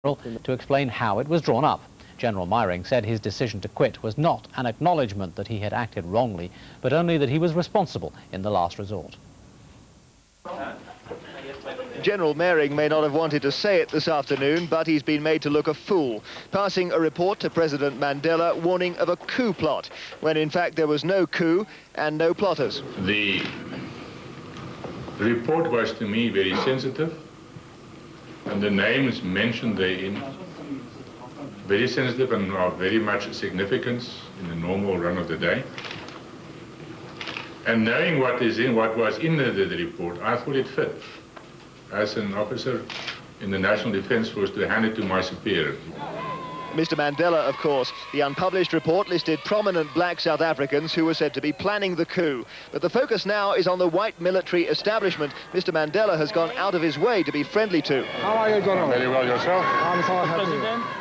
to explain how it was drawn up. General Meiring said his decision to quit was not an acknowledgement that he had acted wrongly, but only that he was responsible in the last resort. General Meiring may not have wanted to say it this afternoon, but he's been made to look a fool, passing a report to President Mandela warning of a coup plot, when in fact there was no coup and no plotters. The report was to me very sensitive, and the names mentioned therein very sensitive and of very much significance in the normal run of the day. And knowing what was in the report, I thought it fit as an officer in the National Defence Force to hand it to my superior. Mr. Mandela, of course. The unpublished report listed prominent black South Africans who were said to be planning the coup. But the focus now is on the white military establishment Mr. Mandela has gone out of his way to be friendly to. How are you, General? Very well, yourself? I'm so happy.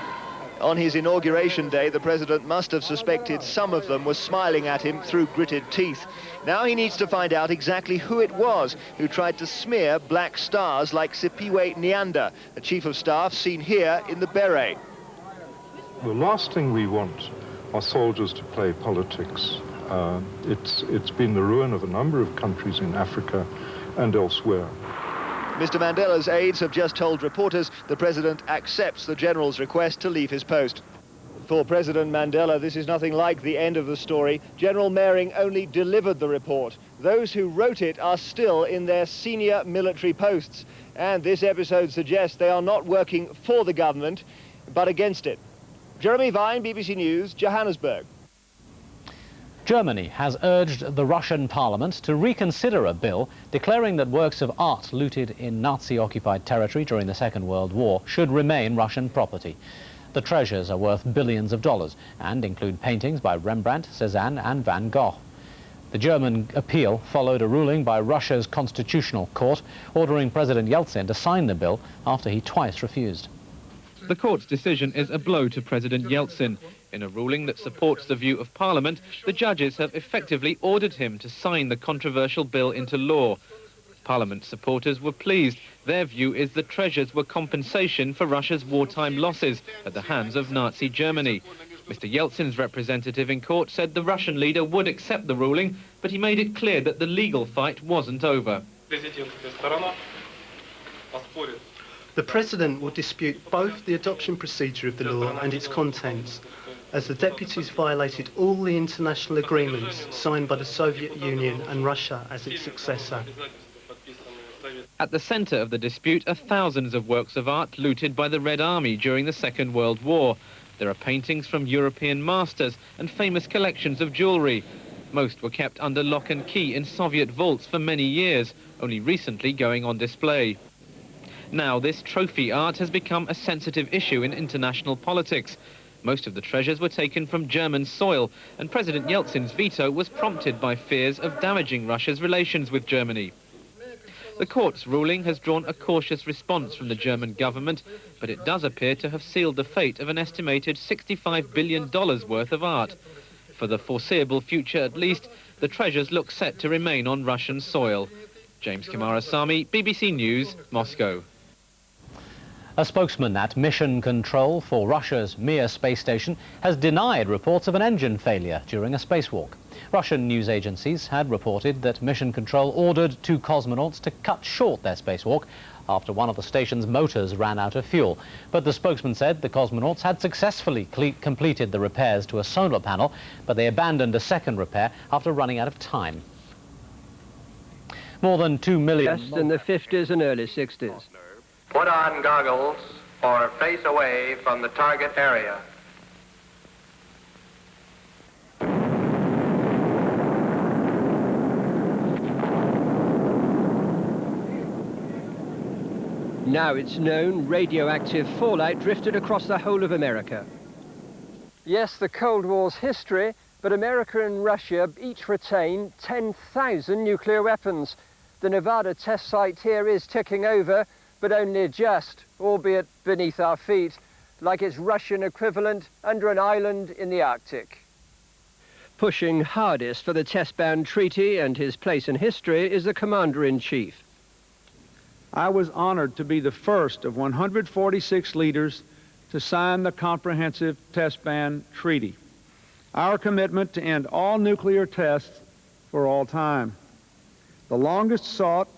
On his inauguration day, the president must have suspected some of them were smiling at him through gritted teeth. Now he needs to find out exactly who it was who tried to smear black stars like Siphiwe Nyanda, the chief of staff seen here in the beret. The last thing we want are soldiers to play politics. It's been the ruin of a number of countries in Africa and elsewhere. Mr. Mandela's aides have just told reporters the president accepts the general's request to leave his post. For President Mandela, this is nothing like the end of the story. General Meiring only delivered the report. Those who wrote it are still in their senior military posts. And this episode suggests they are not working for the government, but against it. Jeremy Vine, BBC News, Johannesburg. Germany has urged the Russian parliament to reconsider a bill declaring that works of art looted in Nazi-occupied territory during the Second World War should remain Russian property. The treasures are worth billions of dollars and include paintings by Rembrandt, Cézanne and Van Gogh. The German appeal followed a ruling by Russia's constitutional court ordering President Yeltsin to sign the bill after he twice refused. The court's decision is a blow to President Yeltsin. In a ruling that supports the view of Parliament, the judges have effectively ordered him to sign the controversial bill into law. Parliament supporters were pleased. Their view is the treasures were compensation for Russia's wartime losses at the hands of Nazi Germany. Mr. Yeltsin's representative in court said the Russian leader would accept the ruling, but he made it clear that the legal fight wasn't over. The President will dispute both the adoption procedure of the law and its contents, as the deputies violated all the international agreements signed by the Soviet Union and Russia as its successor. At the centre of the dispute are thousands of works of art looted by the Red Army during the Second World War. There are paintings from European masters and famous collections of jewellery. Most were kept under lock and key in Soviet vaults for many years, only recently going on display. Now this trophy art has become a sensitive issue in international politics. Most of the treasures were taken from German soil, and President Yeltsin's veto was prompted by fears of damaging Russia's relations with Germany. The court's ruling has drawn a cautious response from the German government, but it does appear to have sealed the fate of an estimated $65 billion worth of art. For the foreseeable future at least, the treasures look set to remain on Russian soil. James Kamarasamy, BBC News, Moscow. A spokesman at Mission Control for Russia's Mir space station has denied reports of an engine failure during a spacewalk. Russian news agencies had reported that Mission Control ordered 2 cosmonauts to cut short their spacewalk after one of the station's motors ran out of fuel. But the spokesman said the cosmonauts had successfully completed the repairs to a solar panel, but they abandoned a second repair after running out of time. More than 2 million... Just in the 50s and early 60s. Put on goggles or face away from the target area. Now it's known radioactive fallout drifted across the whole of America. Yes, the Cold War's history, but America and Russia each retain 10,000 nuclear weapons. The Nevada test site here is ticking over, but only just, albeit beneath our feet, like its Russian equivalent under an island in the Arctic. Pushing hardest for the test ban treaty and his place in history is the Commander-in-Chief. I was honored to be the first of 146 leaders to sign the Comprehensive Test Ban Treaty, our commitment to end all nuclear tests for all time. The longest sought,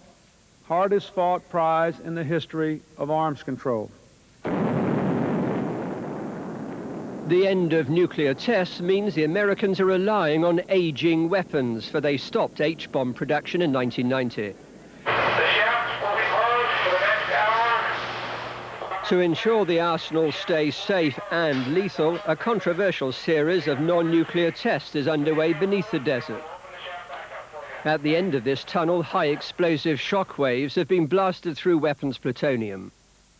hardest fought prize in the history of arms control. The end of nuclear tests means the Americans are relying on aging weapons, for they stopped H-bomb production in 1990. To ensure the arsenal stays safe and lethal, a controversial series of non-nuclear tests is underway beneath the desert. At the end of this tunnel, high explosive shock waves have been blasted through weapons plutonium.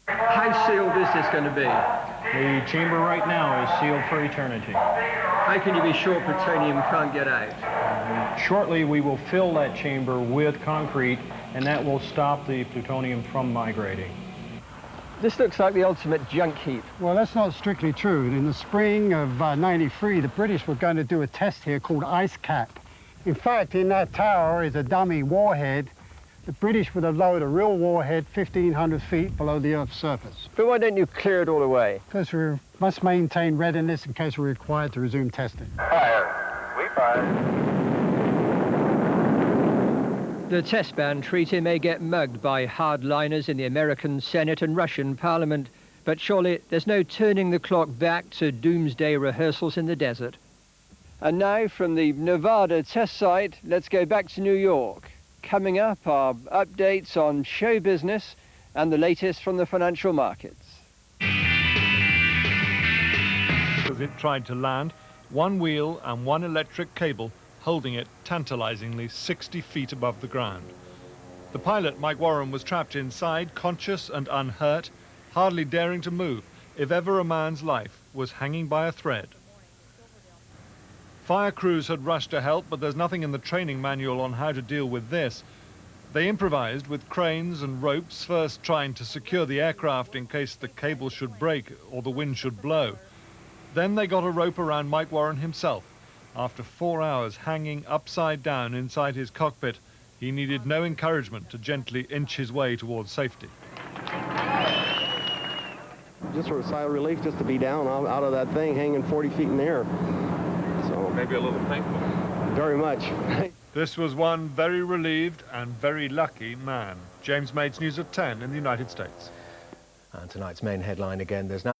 How sealed is this going to be? The chamber right now is sealed for eternity. How can you be sure plutonium can't get out? Shortly we will fill that chamber with concrete, and that will stop the plutonium from migrating. This looks like the ultimate junk heap. Well, that's not strictly true. In the spring of '93, the British were going to do a test here called Ice Cap. In fact, in that tower is a dummy warhead. The British would have lowered a real warhead 1,500 feet below the Earth's surface. But why don't you clear it all away? Because we must maintain readiness in case we're required to resume testing. Fire. We fire. The test ban treaty may get mugged by hardliners in the American Senate and Russian Parliament, but surely there's no turning the clock back to doomsday rehearsals in the desert. And now from the Nevada test site, let's go back to New York. Coming up are updates on show business and the latest from the financial markets. As it tried to land, one wheel and one electric cable holding it tantalizingly 60 feet above the ground. The pilot, Mike Warren, was trapped inside, conscious and unhurt, hardly daring to move, if ever a man's life was hanging by a thread. Fire crews had rushed to help, but there's nothing in the training manual on how to deal with this. They improvised with cranes and ropes, first trying to secure the aircraft in case the cable should break or the wind should blow. Then they got a rope around Mike Warren himself. After 4 hours hanging upside down inside his cockpit, he needed no encouragement to gently inch his way towards safety. Just for a sigh of relief just to be down out of that thing hanging 40 feet in the air. So maybe a little thankful. Very much. This was one very relieved and very lucky man. James Mates, News at 10 in the United States. And tonight's main headline again, there's now